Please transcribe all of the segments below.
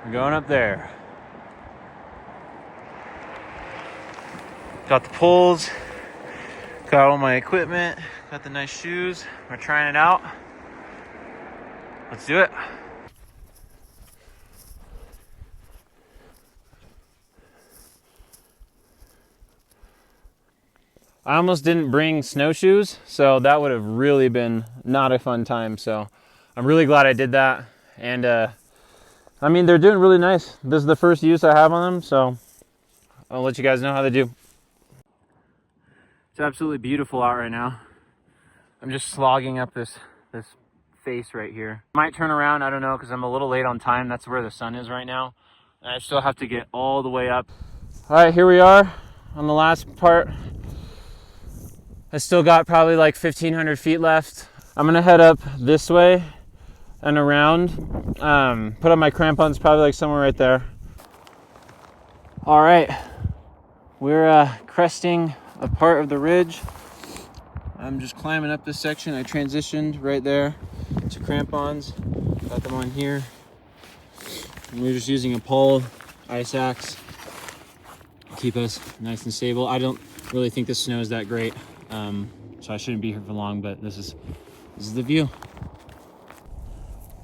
We're going up there. Got the poles, got all my equipment, got the nice shoes. We're trying it out. Let's do it. I almost didn't bring snowshoes, so that would have really been not a fun time. So I'm really glad I did that. And I mean, they're doing really nice. This is the first use I have on them, so I'll let you guys know how they do. It's absolutely beautiful out right now. I'm just slogging up this face right here. Might turn around, I don't know, because I'm a little late on time. That's where the sun is right now. And I still have to get all the way up. All right, here we are on the last part. I still got probably like 1,500 feet left. I'm gonna head up this way and around. Put on my crampons, probably like somewhere right there. All right, we're cresting a part of the ridge. I'm just climbing up this section. I transitioned right there to crampons. Got them on here. And we're just using a pole, ice axe, to keep us nice and stable. I don't really think the snow is that great, so I shouldn't be here for long, but this is the view.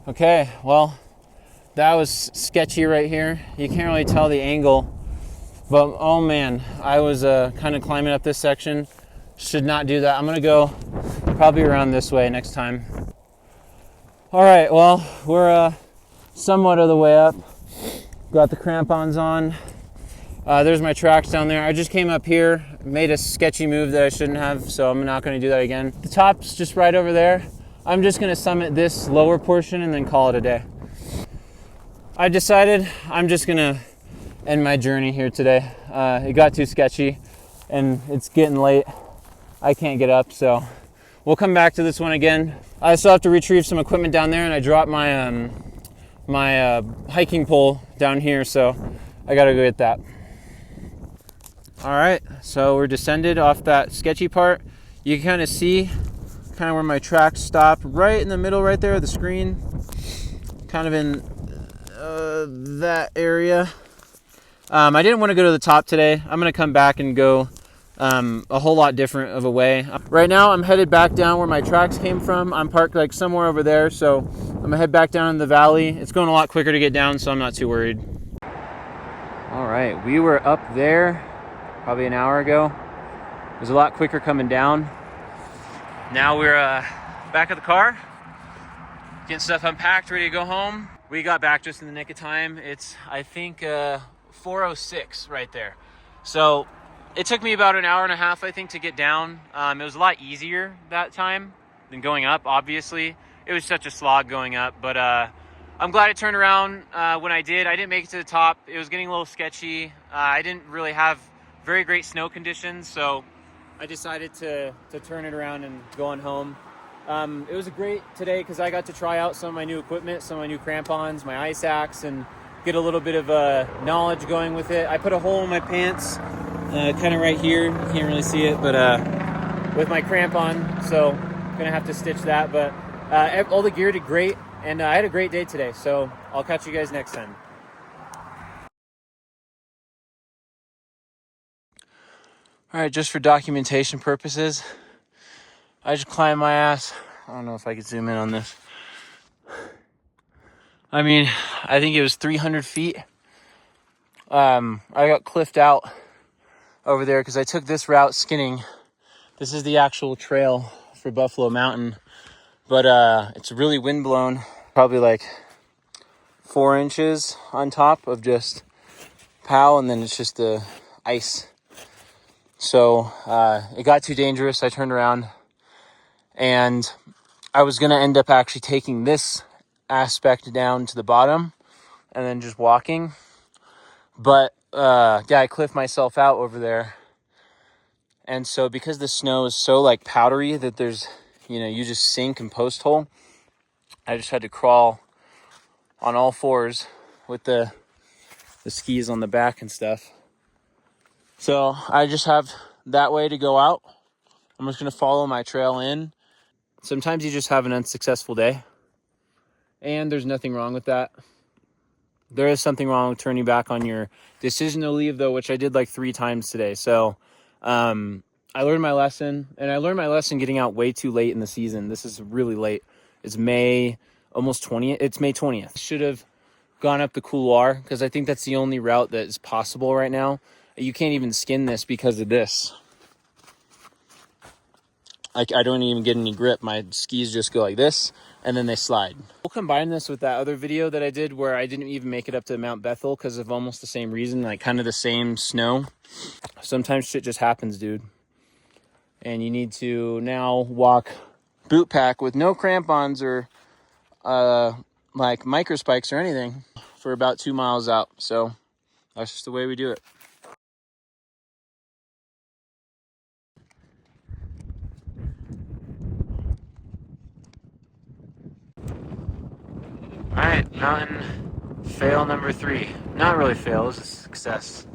Okay, well, that was sketchy right here. You can't really tell the angle, but oh man, I was kind of climbing up this section. Should not do that. I'm gonna go probably around this way next time. All right, well, we're somewhat of the way up. Got the crampons on. There's my tracks down there. I just came up here, made a sketchy move that I shouldn't have, so I'm not gonna do that again. The top's just right over there. I'm just gonna summit this lower portion and then call it a day. I decided I'm just gonna end my journey here today. It got too sketchy and it's getting late. I can't get up, so we'll come back to this one again. I still have to retrieve some equipment down there, and I dropped my my hiking pole down here, so I gotta go get that. All right, so we're descended off that sketchy part. You can kind of see kind of where my tracks stopped, right in the middle right there of the screen, kind of in that area. I didn't want to go to the top today. I'm gonna come back and go a whole lot different of a way. Right now I'm headed back down where my tracks came from. I'm parked like somewhere over there, so I'm gonna head back down in the valley. It's going a lot quicker to get down, so I'm not too worried. All right, we were up there probably an hour ago. It was a lot quicker coming down. Now we're back at the car, getting stuff unpacked, ready to go home. We got back just in the nick of time. It's, I think, 4:06 right there. So it took me about an hour and a half, I think, to get down. It was a lot easier that time than going up, obviously. It was such a slog going up, but I'm glad it turned around when I did. I didn't make it to the top. It was getting a little sketchy. I didn't really have very great snow conditions, so I decided to turn it around and go on home. It was a great today because I got to try out some of my new equipment, some of my new crampons, my ice axe, and get a little bit of knowledge going with it. I put a hole in my pants, kind of right here. You can't really see it, but with my crampon, so I'm gonna have to stitch that. But all the gear did great, and I had a great day today, so I'll catch you guys next time. All right, just for documentation purposes, I just climbed my ass. I don't know if I could zoom in on this. I mean, I think it was 300 feet. I got cliffed out over there because I took this route skinning. This is the actual trail for Buffalo Mountain, but it's really windblown, probably like 4 inches on top of just POW, and then it's just the ice. So it got too dangerous. I turned around, and I was gonna end up actually taking this aspect down to the bottom and then just walking, but yeah, I cliffed myself out over there. And so because the snow is so like powdery that there's, you just sink and post hole, I just had to crawl on all fours with the skis on the back and stuff. So I just have that way to go out. I'm just gonna follow my trail in. Sometimes you just have an unsuccessful day, and there's nothing wrong with that. there is something wrong with turning back on your decision to leave, though, which I did like 3 times today. So I learned my lesson, and I learned my lesson getting out way too late in the season. This is really late. It's May almost 20th. It's May 20th. Should have gone up the couloir because I think that's the only route that is possible right now. You can't even skin this because of this. I don't even get any grip. My skis just go like this, and then they slide. We'll combine this with that other video that I did where I didn't even make it up to Mount Bethel because of almost the same reason, like kind of the same snow. Sometimes shit just happens, dude. And you need to now walk boot pack with no crampons or like micro spikes or anything for about 2 miles out. So that's just the way we do it. All right, mountain fail number 3. Not really fail, it was a success.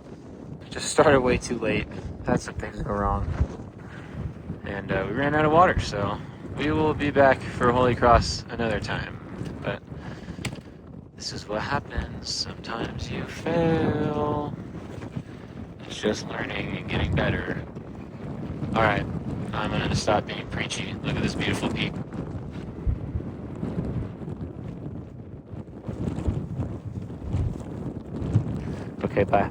Just started way too late. Had some things go wrong. And we ran out of water, so we will be back for Holy Cross another time. But this is what happens. Sometimes you fail. It's just learning and getting better. All right, I'm gonna stop being preachy. Look at this beautiful peak. Okay, bye.